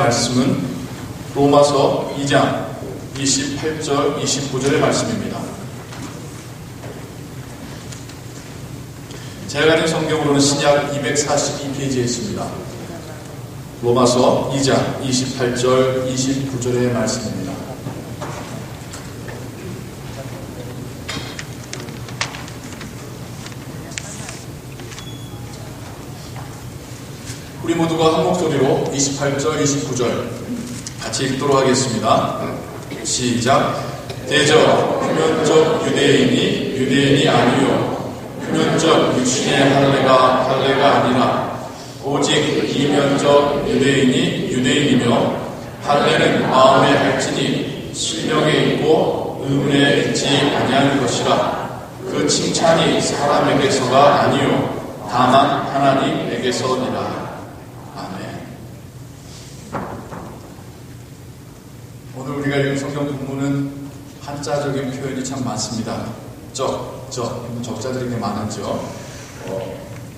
말씀은 로마서 2장 28절 29절의 말씀입니다. 제가 가진 성경으로는 신약 242페이지에 있습니다. 로마서 2장 28절 29절의 말씀입니다. 우리 모두가 한 목소리로 28절 29절 같이 읽도록 하겠습니다. 시작. 대저 표면적 유대인이 아니요 표면적 육신의 할례가 아니라 오직 이면적 유대인이며 할례는 마음에 할지니 실력에 있고 의문에 있지 아니하는 것이라. 그 칭찬이 사람에게서가 아니요 다만 하나님에게서니라. 아멘. 오늘 우리가 읽은 성경 본문은 한자적인 표현이 참 많습니다. 적자들이 꽤 많았죠.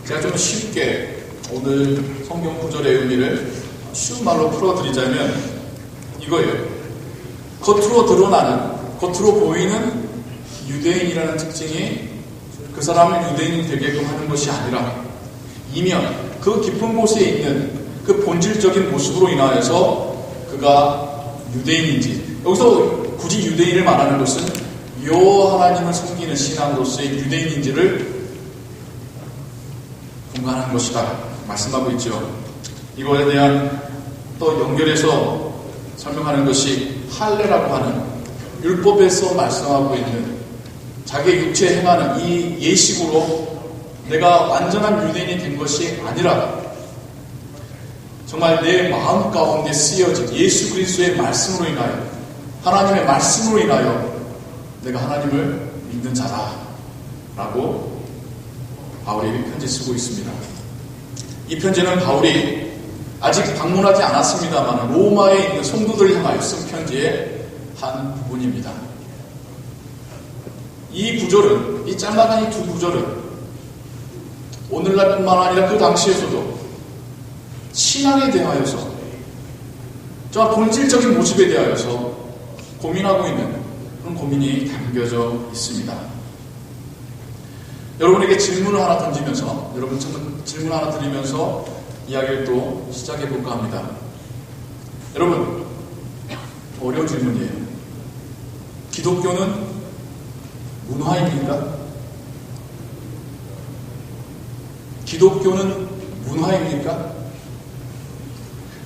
제가 좀 쉽게 오늘 성경 구절의 의미를 쉬운 말로 풀어드리자면 이거예요. 겉으로 보이는 유대인이라는 특징이 그 사람을 유대인이 되게끔 하는 것이 아니라 이면 그 깊은 곳에 있는 그 본질적인 모습으로 인하여서 그가 유대인인지, 여기서 굳이 유대인을 말하는 것은 요 하나님을 섬기는 신앙으로서의 유대인인지를 분간하는 것이다 말씀하고 있죠. 이거에 대한 또 연결해서 설명하는 것이 할례라고 하는 율법에서 말씀하고 있는 자기의 육체에 행하는 이 예식으로 내가 완전한 유대인이 된 것이 아니라 정말 내 마음 가운데 쓰여진 예수 그리스도의 말씀으로 인하여, 하나님의 말씀으로 인하여 내가 하나님을 믿는 자다라고 바울이 편지 쓰고 있습니다. 이 편지는 바울이 아직 방문하지 않았습니다만 로마에 있는 성도들을 향하여 쓴 편지의 한 부분입니다. 이 구절은, 이 짤막한 이 두 구절은 오늘날뿐만 아니라 그 당시에서도 신앙에 대하여서, 저 본질적인 모습에 대하여서 고민하고 있는 그런 고민이 담겨져 있습니다. 여러분에게 질문을 하나 던지면서, 여러분 질문 하나 드리면서 이야기를 또 시작해 볼까 합니다. 여러분, 어려운 질문이에요. 기독교는 문화입니까? 기독교는 문화입니까?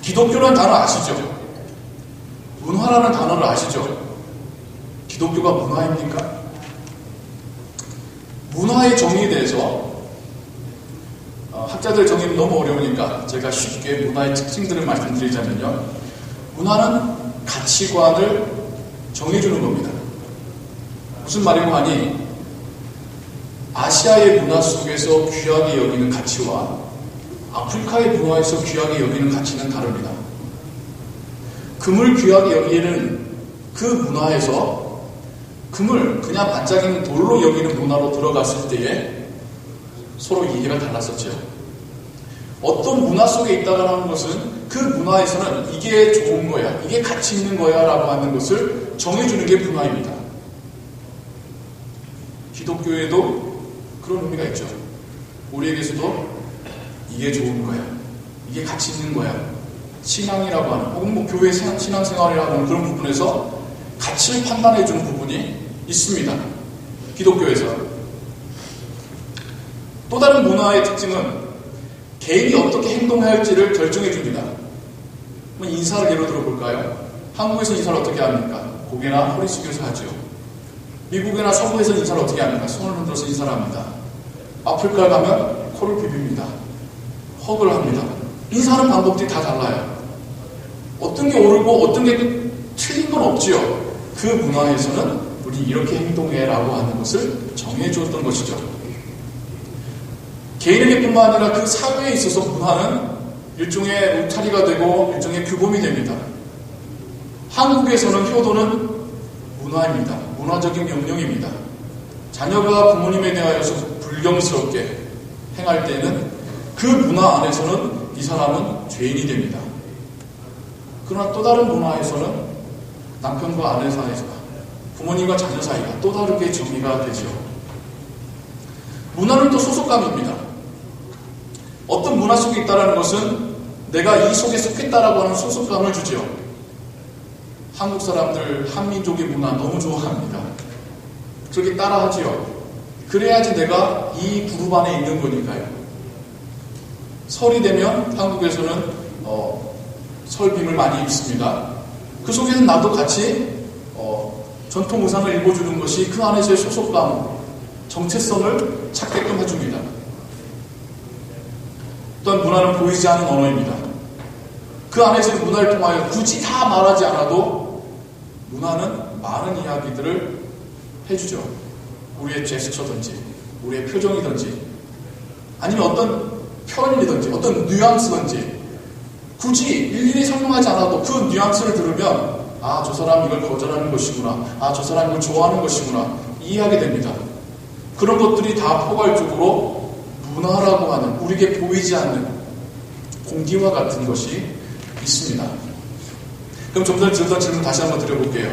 기독교라는 단어 아시죠? 문화라는 단어를 아시죠? 기독교가 문화입니까? 문화의 정의에 대해서 학자들 정의는 너무 어려우니까 제가 쉽게 문화의 특징들을 말씀드리자면요. 문화는 가치관을 정해주는 겁니다. 무슨 말이고 하니 아시아의 문화 속에서 귀하게 여기는 가치와 아프리카의 문화에서 귀하게 여기는 가치는 다릅니다. 금을 귀하게 여기는 그 문화에서 금을 그냥 반짝이는 돌로 여기는 문화로 들어갔을 때에 서로 이해가 달랐었죠. 어떤 문화 속에 있다고 하는 것은 그 문화에서는 이게 좋은 거야, 이게 가치 있는 거야 라고 하는 것을 정해주는 게 문화입니다. 기독교에도 그런 의미가 있죠. 우리에게서도 이게 좋은 거야, 이게 가치 있는 거야, 신앙이라고 하는, 혹은 뭐 교회 신앙생활이라고 하는 그런 부분에서 가치를 판단해주는 부분이 있습니다. 기독교에서. 또 다른 문화의 특징은 개인이 어떻게 행동해야 할지를 결정해줍니다. 인사를 예로 들어볼까요? 한국에서 인사를 어떻게 합니까? 고개나 허리 숙여서 하죠. 미국이나 서부에서 인사를 어떻게 합니까? 손을 흔들어서 인사를 합니다. 아프리카에 가면 코를 비빕니다. 헉을 합니다. 인사하는 방법들이 다 달라요. 어떤 게 옳고 어떤 게 틀린 건 없지요. 그 문화에서는 우리 이렇게 행동해라고 하는 것을 정해주었던 것이죠. 개인에게뿐만 아니라 그 사회에 있어서 문화는 일종의 울타리가 되고 일종의 규범이 됩니다. 한국에서는 효도는 문화입니다. 문화적인 명령입니다. 자녀가 부모님에 대하여서 불경스럽게 행할 때는 그 문화 안에서는 이 사람은 죄인이 됩니다. 그러나 또 다른 문화에서는 남편과 아내 사이가, 부모님과 자녀 사이가 또 다르게 정의가 되죠. 문화는 또 소속감입니다. 어떤 문화 속에 있다는 것은 내가 이 속에 속했다라고 하는 소속감을 주죠. 한국 사람들 한민족의 문화 너무 좋아합니다. 그렇게 따라하지요. 그래야지 내가 이 그룹 안에 있는 거니까요. 설이 되면 한국에서는 설빔을 많이 입습니다. 그 속에는 나도 같이 전통 의상을 입어주는 것이 그 안에서의 소속감, 정체성을 찾게끔 해줍니다. 또한 문화는 보이지 않는 언어입니다. 그 안에서의 문화를 통하여 굳이 다 말하지 않아도 문화는 많은 이야기들을 해주죠. 우리의 제스처든지 우리의 표정이든지 아니면 어떤 표현이든지 어떤 뉘앙스든지 굳이 일일이 설명하지 않아도 그 뉘앙스를 들으면 아, 저 사람 이걸 거절하는 것이구나, 아, 저 사람 이걸 좋아하는 것이구나 이해하게 됩니다. 그런 것들이 다 포괄적으로 문화라고 하는 우리에게 보이지 않는 공기와 같은 것이 있습니다. 그럼 좀 전에 드렸던 질문 다시 한번 드려볼게요.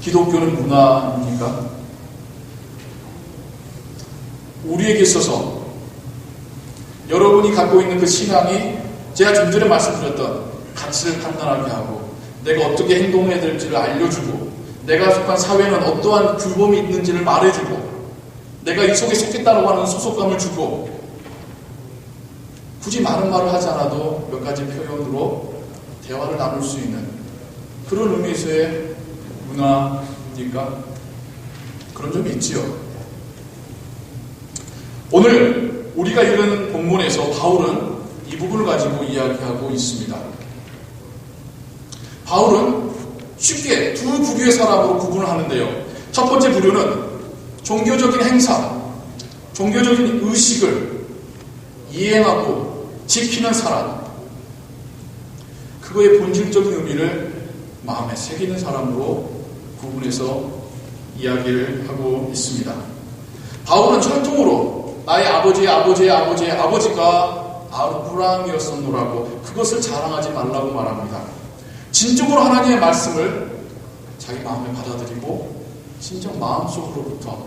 기독교는 문화입니까? 우리에게 있어서 여러분이 갖고 있는 그 신앙이 제가 좀 전에 말씀드렸던 가치를 판단하게 하고 내가 어떻게 행동해야 될지를 알려주고 내가 속한 사회는 어떠한 규범이 있는지를 말해주고 내가 이 속에 속했다고 하는 소속감을 주고 굳이 많은 말을 하지 않아도 몇 가지 표현으로 대화를 나눌 수 있는 그런 의미에서의 문화입니까? 그런 점이 있지요. 오늘 우리가 읽은 본문에서 바울은 이 부분을 가지고 이야기하고 있습니다. 바울은 쉽게 두 부류의 사람으로 구분을 하는데요. 첫 번째 부류는 종교적인 행사, 종교적인 의식을 이행하고 지키는 사람, 그거의 본질적인 의미를 마음에 새기는 사람으로 구분해서 이야기를 하고 있습니다. 바울은 철통으로 나의 아버지의 아버지의 아버지의 아버지가 아브라함이었었노라고 그것을 자랑하지 말라고 말합니다. 진정으로 하나님의 말씀을 자기 마음에 받아들이고 진정 마음속으로부터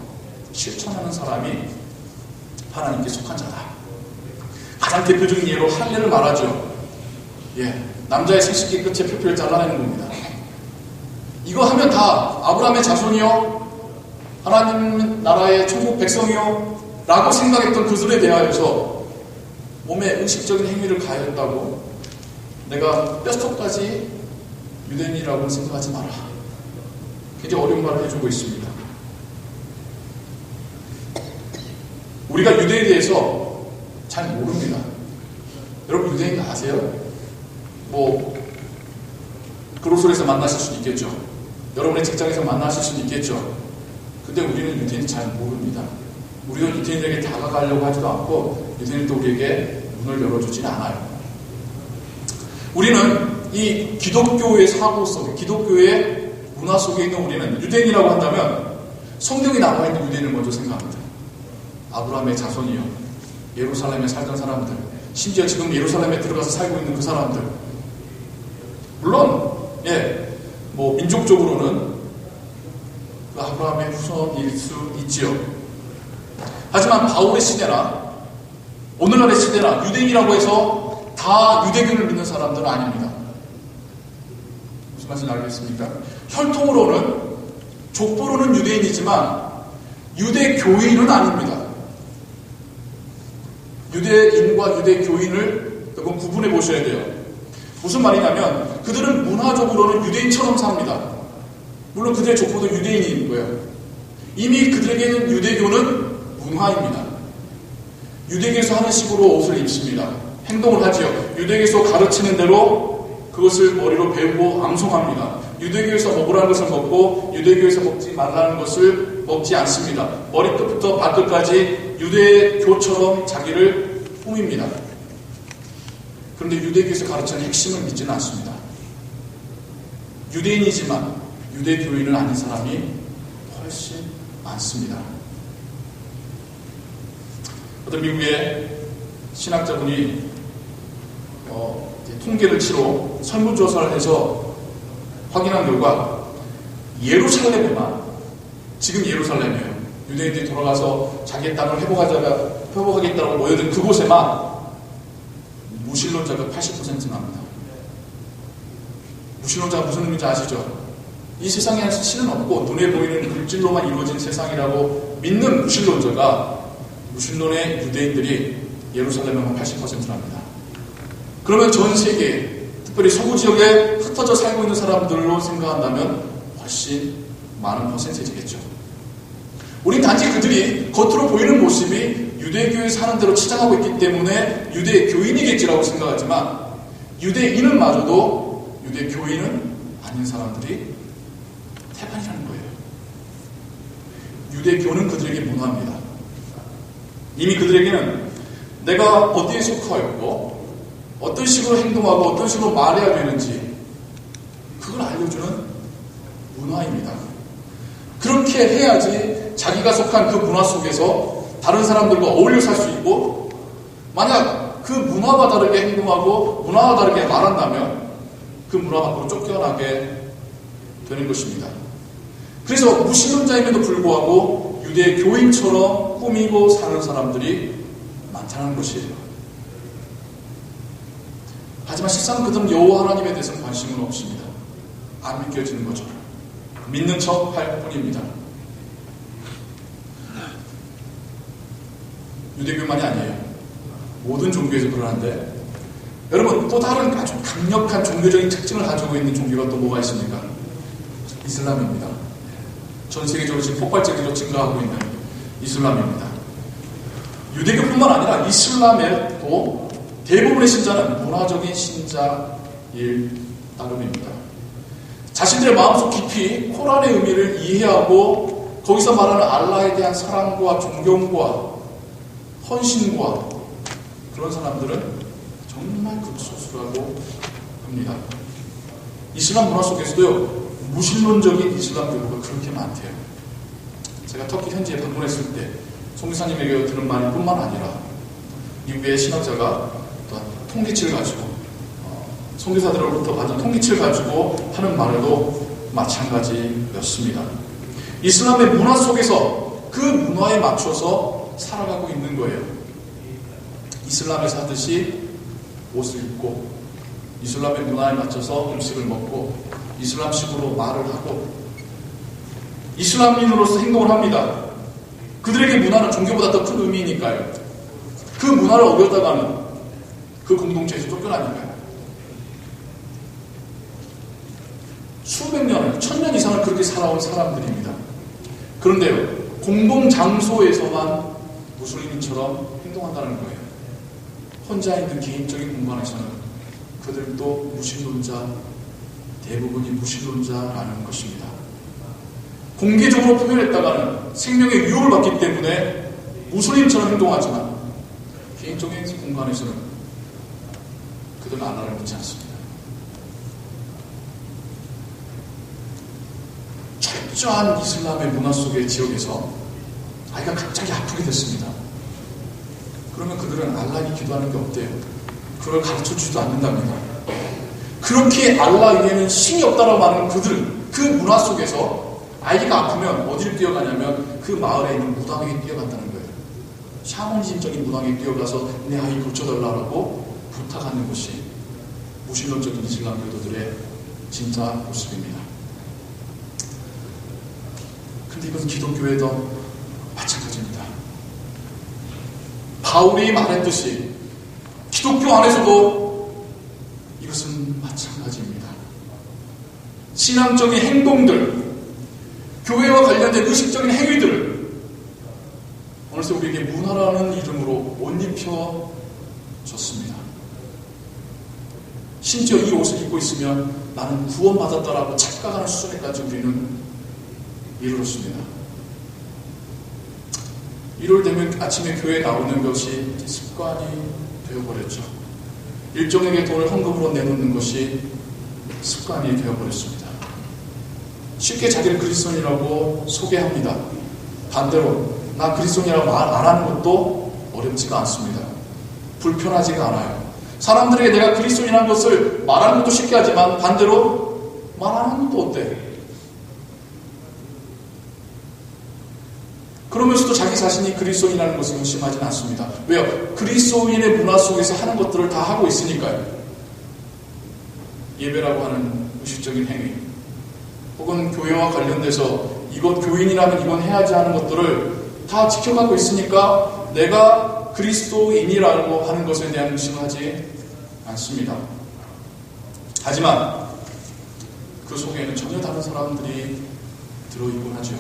실천하는 사람이 하나님께 속한 자다. 가장 대표적인 예로 할례를 말하죠. 남자의 생식기 끝에 표피를 잘라내는 겁니다. 이거 하면 다 아브라함의 자손이요, 하나님 나라의 천국 백성이요 라고 생각했던 그들에 대하여서 몸에 의식적인 행위를 가했다고 내가 뼛속까지 유대인이라고 생각하지 마라. 굉장히 어려운 말을 해주고 있습니다. 우리가 유대에 대해서 잘 모릅니다. 여러분 유대인 아세요? 그로솔에서 만나실 수도 있겠죠. 여러분의 직장에서 만나실 수도 있겠죠. 근데 우리는 유대인 잘 모릅니다. 우리가 유대인에게 다가가려고 하지도 않고 유대인도 우리에게 문을 열어주지는 않아요. 우리는 이 기독교의 사고 속에, 기독교의 문화 속에 있는 우리는 유대인이라고 한다면 성경이 나와 있는 유대인을 먼저 생각합니다. 아브라함의 자손이요, 예루살렘에 살던 사람들, 심지어 지금 예루살렘에 들어가서 살고 있는 그 사람들. 물론 민족적으로는 그 아브라함의 후손일 수 있지요. 하지만 바울의 시대나 오늘날의 시대나 유대인이라고 해서 다 유대교를 믿는 사람들은 아닙니다. 무슨 말인지 알겠습니까? 혈통으로는, 족보로는 유대인이지만 유대교인은 아닙니다. 유대인과 유대교인을 여러분 구분해 보셔야 돼요. 무슨 말이냐면 그들은 문화적으로는 유대인처럼 삽니다. 물론 그들의 족보도 유대인인 거예요. 이미 그들에게는 유대교는 문화입니다. 유대교에서 하는 식으로 옷을 입습니다. 행동을 하지요. 유대교에서 가르치는 대로 그것을 머리로 배우고 암송합니다. 유대교에서 먹으라는 것을 먹고 유대교에서 먹지 말라는 것을 먹지 않습니다. 머리끝부터 발끝까지 유대교처럼 자기를 꾸밉니다. 그런데 유대교에서 가르치는 핵심을 믿지는 않습니다. 유대인이지만 유대교인은 아닌 사람이 훨씬 많습니다. 어떤 미국의 신학자분이 통계를 치러 설문조사를 해서 확인한 결과 예루살렘에만, 지금 예루살렘이에요. 유대인들이 돌아가서 자기의 땅을 회복하겠다고 모여든 그곳에만 무신론자가 80%나 합니다. 무신론자가 무슨 의미인지 아시죠? 이 세상에 신은 없고 눈에 보이는 물질로만 이루어진 세상이라고 믿는 무신론의 유대인들이 예루살렘에만 80%랍니다. 그러면 전 세계, 특별히 서구 지역에 흩어져 살고 있는 사람들로 생각한다면 훨씬 많은 퍼센테이지겠죠. 우린 단지 그들이 겉으로 보이는 모습이 유대교에 사는 대로 치장하고 있기 때문에 유대교인이겠지라고 생각하지만, 유대인은마저도 유대교인은 아닌 사람들이 태반이라는 거예요. 유대교는 그들에게 문화입니다. 이미 그들에게는 내가 어디에 속하였고 어떤 식으로 행동하고 어떤 식으로 말해야 되는지 그걸 알려주는 문화입니다. 그렇게 해야지 자기가 속한 그 문화 속에서 다른 사람들과 어울려 살 수 있고, 만약 그 문화와 다르게 행동하고 문화와 다르게 말한다면 그 문화 밖으로 쫓겨나게 되는 것입니다. 그래서 무신론자임에도 불구하고 유대교인처럼 꾸미고 사는 사람들이 많다는 것이에요. 하지만 실상 그들은 여호와 하나님에 대해서는 관심은 없습니다. 안 믿겨지는 거죠. 믿는 척 할 뿐입니다. 유대교만이 아니에요. 모든 종교에서 그러는데, 여러분, 또 다른 아주 강력한 종교적인 특징을 가지고 있는 종교가 또 뭐가 있습니까? 이슬람입니다. 전 세계적으로 지금 폭발적으로 증가하고 있는 이슬람입니다. 유대교뿐만 아니라 이슬람에도 대부분의 신자는 문화적인 신자일 따름입니다. 자신들의 마음속 깊이 코란의 의미를 이해하고 거기서 말하는 알라에 대한 사랑과 존경과 헌신과 그런 사람들은 정말 극소수라고 합니다. 이슬람 문화 속에서도요, 무신론적인 이슬람 교도가 그렇게 많대요. 제가 터키 현지에 방문했을 때 송기사님에게 들은 말일 뿐만 아니라 미국의 신학자가 또 통기치를 가지고 송기사들로부터 받은 통기치를 가지고 하는 말에도 마찬가지였습니다. 이슬람의 문화 속에서 그 문화에 맞춰서 살아가고 있는 거예요. 이슬람에서 하듯이 옷을 입고 이슬람의 문화에 맞춰서 음식을 먹고 이슬람식으로 말을 하고 이슬람인으로서 행동을 합니다. 그들에게 문화는 종교보다 더 큰 의미니까요. 그 문화를 어겼다가는 그 공동체에서 쫓겨나니까요. 수백 년, 1000년 이상을 그렇게 살아온 사람들입니다. 그런데요, 공동장소에서만 무슬림인처럼 행동한다는 거예요. 혼자 있는 개인적인 공간에서는 그들도 무신론자, 대부분이 무신론자라는 것입니다. 공개적으로 표현했다가는 생명의 위협을 받기 때문에 무슬림처럼 행동하지만 개인적인 공간에서는 그들은 알라를 믿지 않습니다. 철저한 이슬람의 문화 속의 지역에서 아이가 갑자기 아프게 됐습니다. 그러면 그들은 알라에게 기도하는 게 없대요. 그걸 가르쳐주지도 않는답니다. 그렇게 알라 위에는 신이 없다라고 말하는 그들은 그 문화 속에서 아이가 아프면 어디를 뛰어가냐면 그 마을에 있는 무당에게 뛰어간다는 거예요. 샤머니즘적인 무당에게 뛰어가서 내 아이 고쳐달라고 부탁하는 것이 무신론적인 이슬람 교도들의 진짜 모습입니다. 근데 이것은 기독교에도 마찬가지입니다. 바울이 말했듯이 기독교 안에서도 이것은 마찬가지입니다. 신앙적인 행동들, 교회와 관련된 의식적인 행위들을 어느새 우리에게 문화라는 이름으로 옷 입혀졌습니다. 심지어 이 옷을 입고 있으면 나는 구원받았다라고 착각하는 수준에까지 우리는 이르렀습니다. 일요일 되면 아침에 교회에 나오는 것이 습관이 되어버렸죠. 일정에게 돈을 헌금으로 내놓는 것이 습관이 되어버렸습니다. 쉽게 자기를 그리스도인이라고 소개합니다. 반대로 나 그리스도인이라고 말 안 하는 것도 어렵지가 않습니다. 불편하지가 않아요. 사람들에게 내가 그리스도인이라는 것을 말하는 것도 쉽게 하지만 반대로 말 안 하는 것도 어때? 그러면서도 자기 자신이 그리스도인이라는 것을 의심하지는 않습니다. 왜요? 그리스도인의 문화 속에서 하는 것들을 다 하고 있으니까요. 예배라고 하는 의식적인 행위, 혹은 교회와 관련돼서 이것 교인이라면 이건 해야지 하는 것들을 다 지켜가고 있으니까 내가 그리스도인이라고 하는 것에 대한 의심을 하지 않습니다. 하지만 그 속에는 전혀 다른 사람들이 들어있곤 하죠.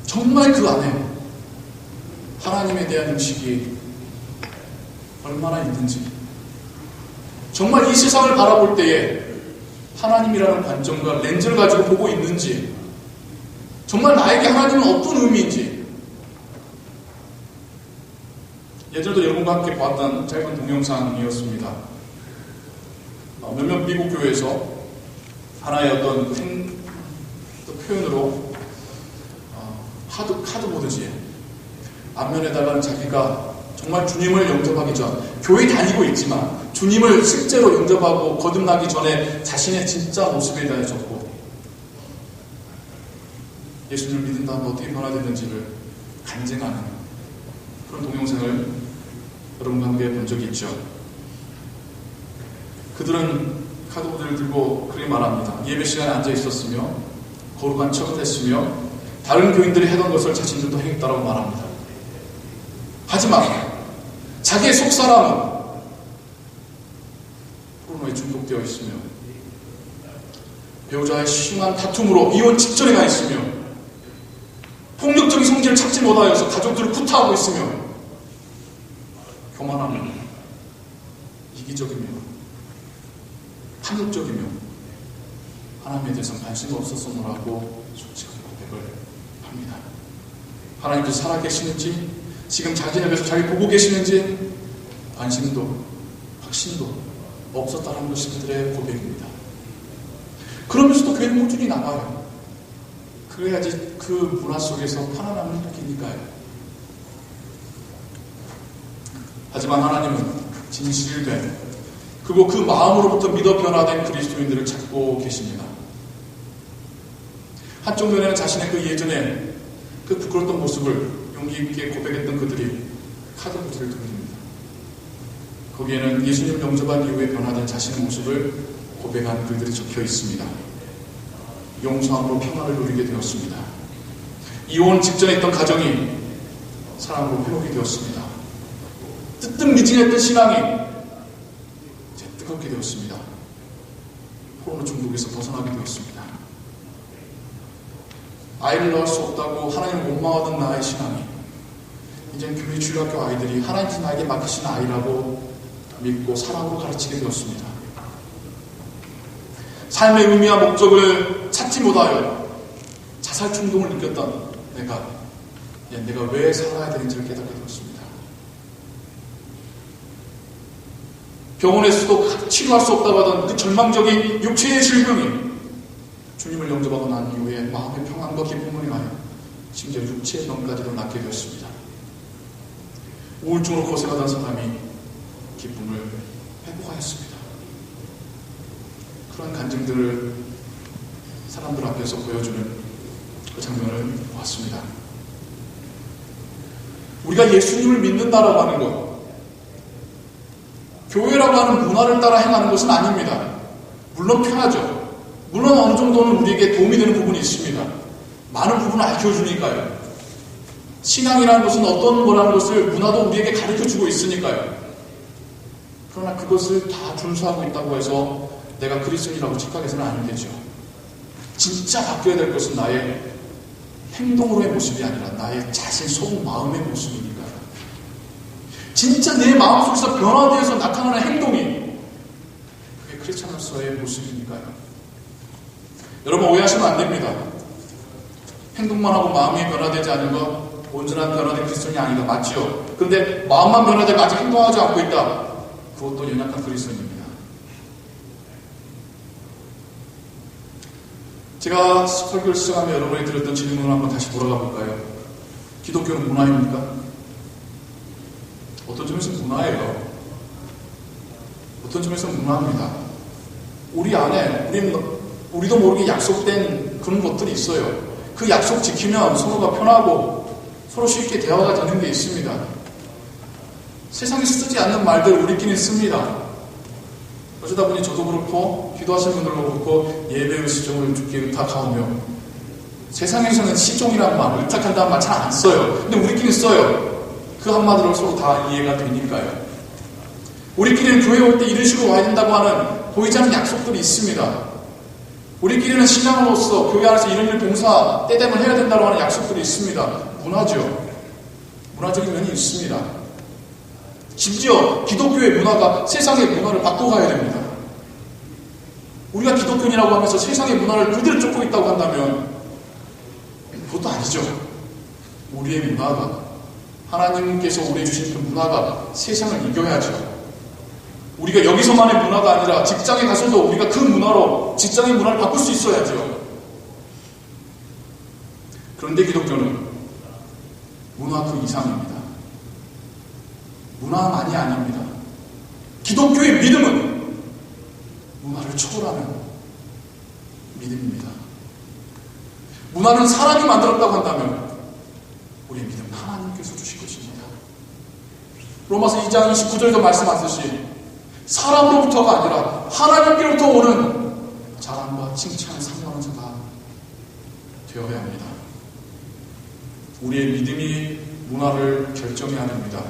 정말 그 안에 하나님에 대한 의식이 얼마나 있는지, 정말 이 세상을 바라볼 때에 하나님이라는 관점과 렌즈를 가지고 보고 있는지, 정말 나에게 하나님은 어떤 의미인지. 예전에도 여러분과 함께 보았던 짧은 동영상이었습니다. 몇몇 미국 교회에서 하나의 어떤 표현으로 카드 보듯이 앞면에다가는 자기가 정말 주님을 영접하기 전, 교회 다니고 있지만 주님을 실제로 영접하고 거듭나기 전에 자신의 진짜 모습에 대해 적고, 예수님을 믿은 다음에 어떻게 변화됐는지를 간증하는 그런 동영상을 여러분과 함께 본 적이 있죠. 그들은 카드보드를 들고 그렇게 말합니다. 예배 시간에 앉아 있었으며 거룩한 척을 했으며 다른 교인들이 하던 것을 자신들도 행했다라고 말합니다. 하지만 자기의 속사람은 포르노에 중독되어 있으며 배우자의 심한 다툼으로 이혼 직전에 가 있으며 폭력적인 성질을 참지 못하여서 가족들을 구타하고 있으며 교만하며 이기적이며 탐욕적이며 하나님에 대해서는 관심이 없었었노라고 솔직하게 고백을 합니다. 하나님께서 살아계시는지, 지금 자기 앞에서 잘 보고 계시는지 관심도 확신도 없었다는 것이 그들의 고백입니다. 그러면서도 교회는 꾸준히 나가요. 그래야지 그 문화 속에서 편안함을 느끼니까요. 하지만 하나님은 진실된, 그리고 그 마음으로부터 믿어 변화된 그리스도인들을 찾고 계십니다. 한쪽 면에는 자신의 그 예전에 그 부끄러웠던 모습을 용기 있게 고백했던 그들이 카드보드를 돌립니다. 거기에는 예수님을 영접한 이후에 변화된 자신의 모습을 고백한 글들이 적혀 있습니다. 용서함으로 평화를 누리게 되었습니다. 이혼 직전에 있던 가정이 사랑으로 회복이 되었습니다. 뜨뜻미진했던 신앙이 이제 뜨겁게 되었습니다. 포르노 중독에서 벗어나게 되었습니다. 아이를 낳을 수 없다고 하나님을 원망하던 나의 신앙이 이제 교회 주일학교 아이들이 하나님께서 나에게 맡기신 아이라고 믿고 사랑으로 가르치게 되었습니다. 삶의 의미와 목적을 찾지 못하여 자살 충동을 느꼈던 내가 왜 살아야 되는지를 깨닫게 되었습니다. 병원에서도 치료할 수 없다고 하던 그 절망적인 육체의 질병이 주님을 영접하고 난 이후에 마음의 평안과 기쁨을 인하여 심지어 육체의 병까지도 낫게 되었습니다. 우울증으로 고생하던 사람이 기쁨을 회복하였습니다. 그런 간증들을 사람들 앞에서 보여주는 그 장면을 보았습니다. 우리가 예수님을 믿는다라고 하는 것, 교회라고 하는 문화를 따라 행하는 것은 아닙니다. 물론 편하죠. 물론 어느 정도는 우리에게 도움이 되는 부분이 있습니다. 많은 부분을 알려주니까요. 신앙이라는 것은 어떤 거라는 것을 문화도 우리에게 가르쳐주고 있으니까요. 그러나 그것을 다 준수하고 있다고 해서 내가 그리스도인이라고 착각해서는 안 되죠. 진짜 바뀌어야 될 것은 나의 행동으로의 모습이 아니라 나의 자신 속마음의 모습이니까요. 진짜 내 마음속에서 변화되어서 나타나는 행동이 그게 크리스찬으로서의 모습이니까요. 여러분 오해하시면 안 됩니다. 행동만 하고 마음이 변화되지 않은 것, 온전한 변화된 그리스도인이 아니다. 맞죠? 그런데 마음만 변화되고 아직 행동하지 않고 있다. 그것도 연약한 그리스도인입니다. 제가 설교를 시작하며 여러분이 드렸던 질문을 한번 다시 돌아가 볼까요? 기독교는 문화입니까? 어떤 점에서 문화예요. 어떤 점에서는 무난합니다. 우리 안에 우리도 모르게 약속된 그런 것들이 있어요. 그 약속 지키면 서로가 편하고 서로 쉽게 대화가 되는 게 있습니다. 세상에 쓰지 않는 말들 우리끼리 씁니다. 어쩌다 보니 저도 그렇고 기도하시는 분들도 그렇고 예배의 시종을 주께 의탁하오며 세상에서는 시종이라는 말, 의탁한다는 말 잘 안 써요. 근데 우리끼리 써요. 그 한마디로 서로 다 이해가 되니까요. 우리끼리는 교회 올 때 이런 식으로 와야 된다고 하는 보이지 않는 약속들이 있습니다. 우리끼리는 신앙으로서 교회 안에서 이런 일 봉사 때 되면 해야 된다고 하는 약속들이 있습니다. 문화죠. 문화적인 면이 있습니다. 심지어 기독교의 문화가 세상의 문화를 바꿔가야 됩니다. 우리가 기독교인이라고 하면서 세상의 문화를 그대로 쫓고 있다고 한다면 그것도 아니죠. 우리의 문화가 하나님께서 우리에게 주신 그 문화가 세상을 이겨야죠. 우리가 여기서만의 문화가 아니라 직장에 가서도 우리가 그 문화로 직장의 문화를 바꿀 수 있어야죠. 그런데 기독교는 문화 그 이상입니다. 문화만이 아닙니다. 기독교의 믿음은 문화를 초월하는 믿음입니다. 문화는 사람이 만들었다고 한다면 우리의 믿음은 하나님께서 주신 것입니다. 로마서 2장 29절에도 말씀하듯이 사람으로부터가 아니라 하나님께로부터 오는 자랑과 칭찬을 상고하는 자가 되어야 합니다. 우리의 믿음이 문화를 결정해야 합니다.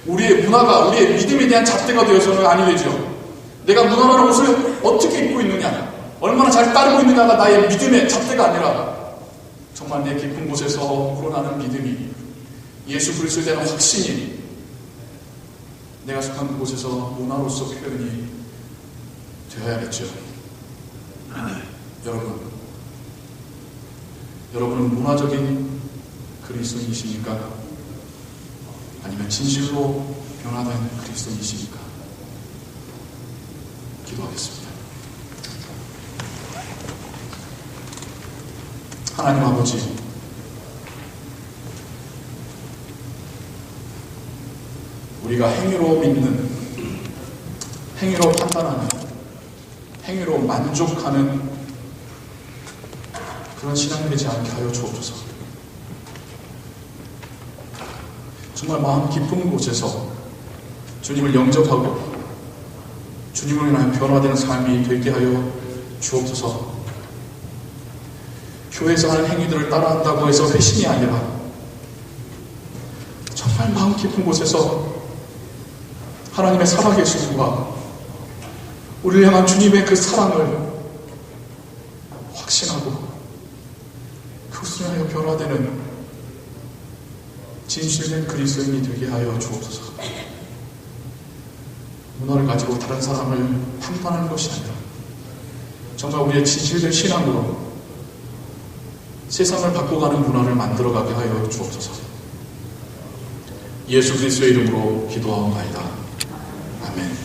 우리의 문화가 우리의 믿음에 대한 잣대가 되어서는 아니 되죠. 내가 문화라는 옷을 어떻게 입고 있느냐, 얼마나 잘 따르고 있느냐가 나의 믿음의 잣대가 아니라 정말 내 깊은 곳에서 우러나는 믿음이 예수 그리스도에 대한 확신이 내가 속한 그곳에서 문화로서 표현이 되어야겠죠. 여러분은 문화적인 그리스도인이십니까? 아니면 진실로 변화된 그리스도인이십니까? 기도하겠습니다. 하나님 아버지, 우리가 행위로 믿는, 행위로 판단하는, 행위로 만족하는 그런 신앙이 되지 않게 하여 주옵소서. 정말 마음 깊은 곳에서 주님을 영접하고 주님을 인하여 변화되는 삶이 되게 하여 주옵소서. 교회에서 하는 행위들을 따라한다고 해서 회심이 아니라 정말 마음 깊은 곳에서 하나님의 살아계심과 우리를 향한 주님의 그 사랑을 확신하고 그것을 하여 변화되는 진실된 그리스도인이 되게 하여 주옵소서. 문화를 가지고 다른 사람을 판단하는 것이 아니라 정말 우리의 진실된 신앙으로 세상을 바꿔가는 문화를 만들어가게 하여 주옵소서. 예수 그리스도의 이름으로 기도하옵나이다. 아멘.